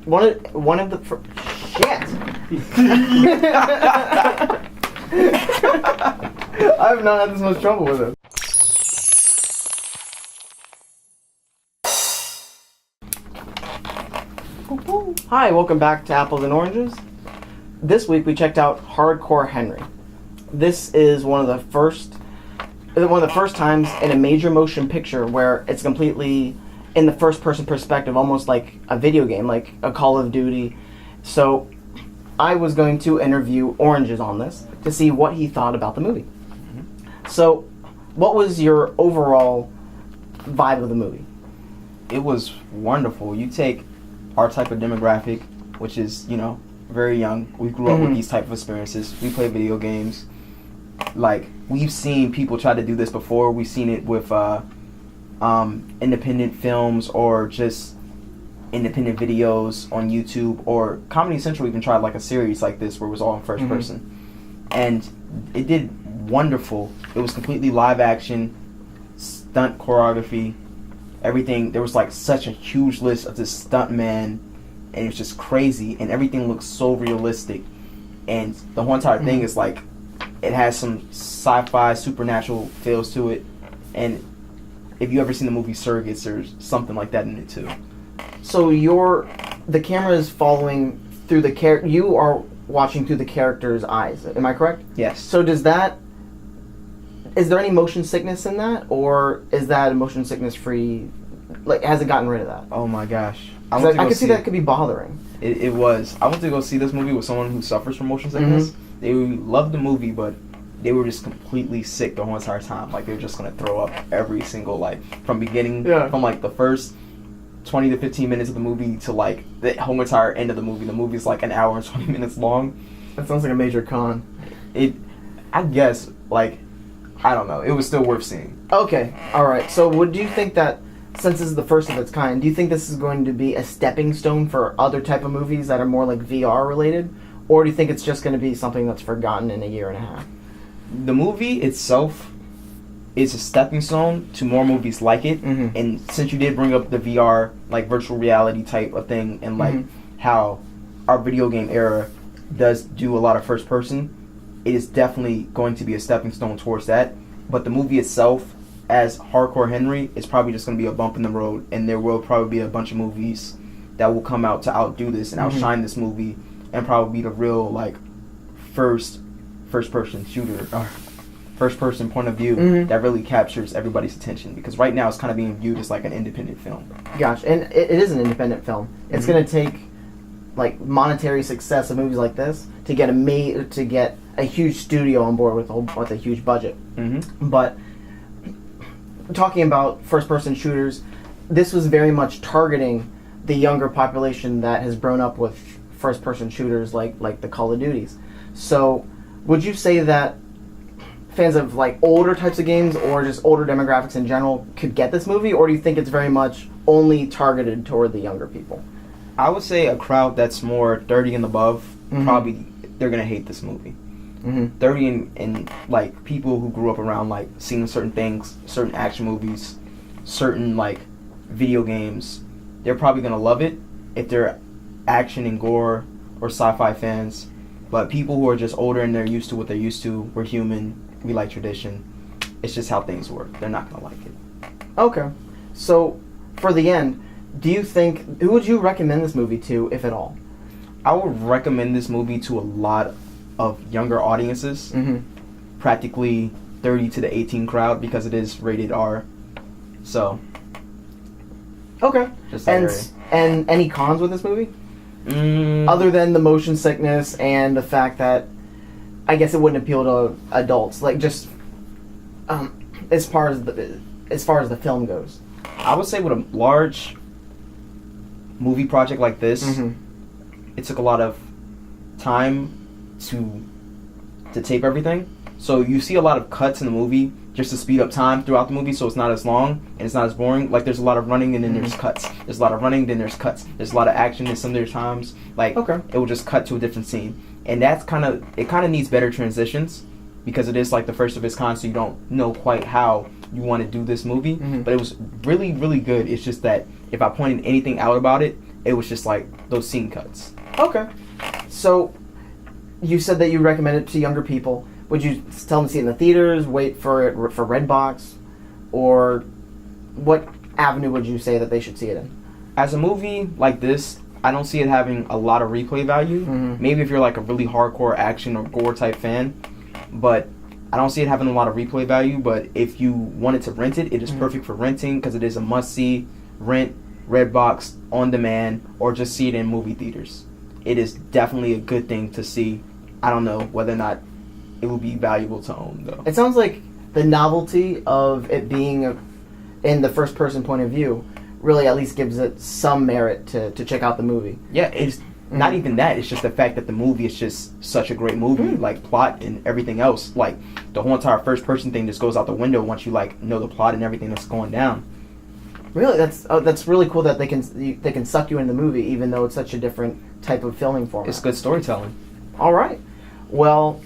one of the shit. I've not had this much trouble with it. Hi, welcome back to Apples and Oranges. This week we checked out Hardcore Henry. This is one of the first times in a major motion picture where it's completely in the first-person perspective, almost like a video game, like a Call of Duty. So I was going to interview Oranges on this to see what he thought about the movie. Mm-hmm. So what was your overall vibe of the movie? It was wonderful. You take our type of demographic, which is, very young. We grew up with these type of experiences. We play video games. Like, we've seen people try to do this before. We've seen it with independent films or just independent videos on YouTube, or Comedy Central even tried like a series like this where it was all in first person. And it did wonderful. It was completely live action, stunt choreography, everything. There was like such a huge list of this stuntman, and it was just crazy, and everything looks so realistic. And the whole entire thing is like, it has some sci-fi supernatural feels to it. And if you ever seen the movie Surrogates, there's something like that in it too. So the camera is following through the you are watching through the character's eyes. Am I correct? Yes. So is there any motion sickness in that, or is that a motion sickness free? Like, has it gotten rid of that? Oh my gosh. I could see that could be bothering. It was. I went to go see this movie with someone who suffers from motion sickness. They loved the movie, but they were just completely sick the whole entire time. Like, they were just going to throw up every single, from beginning, from the first 20 to 15 minutes of the movie to, the whole entire end of the movie. The movie's, an hour and 20 minutes long. That sounds like a major con. I guess, I don't know. It was still worth seeing. Okay, alright. So do you think that, since this is the first of its kind, do you think this is going to be a stepping stone for other type of movies that are more VR related? Or do you think it's just going to be something that's forgotten in a year and a half? The movie itself is a stepping stone to more movies like it. And since you did bring up the VR, virtual reality type of thing, and how our video game era does do a lot of first person, it is definitely going to be a stepping stone towards that. But the movie itself, as Hardcore Henry, is probably just going to be a bump in the road, and there will probably be a bunch of movies that will come out to outdo this and outshine this movie, and probably be the real first person shooter, or first person point of view that really captures everybody's attention, because right now it's kind of being viewed as an independent film. Gotcha. And it is an independent film. It's going to take monetary success of movies like this to get a huge studio on board with a huge budget. But talking about first person shooters, this was very much targeting the younger population that has grown up with first person shooters like the Call of Duties. So would you say that fans of older types of games or just older demographics in general could get this movie, or do you think it's very much only targeted toward the younger people? I would say a crowd that's more 30 and above, probably they're gonna hate this movie. 30 and people who grew up around seeing certain things, certain action movies, certain video games, they're probably gonna love it if they're action and gore or sci-fi fans. But people who are just older and they're used to what they're used to, we're human, we like tradition, it's just how things work, they're not gonna like it. Okay. So for the end, who would you recommend this movie to, if at all? I would recommend this movie to a lot of younger audiences, practically 30 to the 18 crowd, because it is rated R. So, okay. Just that area. And any cons with this movie? Other than the motion sickness and the fact that I guess it wouldn't appeal to adults, just as far as the film goes. I would say with a large movie project like this, it took a lot of time to tape everything. So you see a lot of cuts in the movie just to speed up time throughout the movie, so it's not as long and it's not as boring. There's a lot of running and then there's cuts. There's a lot of running, then there's cuts. There's a lot of action, and some of there's times it will just cut to a different scene. And that's kind of needs better transitions, because it is the first of its kind, so you don't know quite how you want to do this movie. But it was really, really good. It's just that if I pointed anything out about it, It was just like those scene cuts. Okay. So, you said that you recommend it to younger people. Would you tell them to see it in the theaters, wait for it for Redbox, or what avenue would you say that they should see it in? As a movie like this, I don't see it having a lot of replay value. Mm-hmm. Maybe if you're like a really hardcore action or gore type fan, but I don't see it having a lot of replay value. But if you wanted to rent it, it is perfect for renting because it is a must-see. Rent, Redbox, on demand, or just see it in movie theaters. It is definitely a good thing to see. I don't know whether or not it will be valuable to own, though. It sounds like the novelty of it being in the first-person point of view really at least gives it some merit to check out the movie. Yeah, it's not even that. It's just the fact that the movie is just such a great movie. Like, plot and everything else. Like, the whole entire first-person thing just goes out the window once you, like, know the plot and everything that's going down. Really, that's really cool that they can suck you into the movie even though it's such a different type of filming format. It's good storytelling. All right. Well,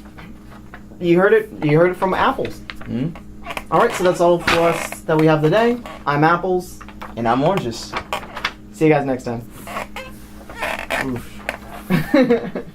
you heard it. You heard it from Apples. Mm-hmm. All right. So that's all for us that we have today. I'm Apples. And I'm Oranges. See you guys next time. Oof.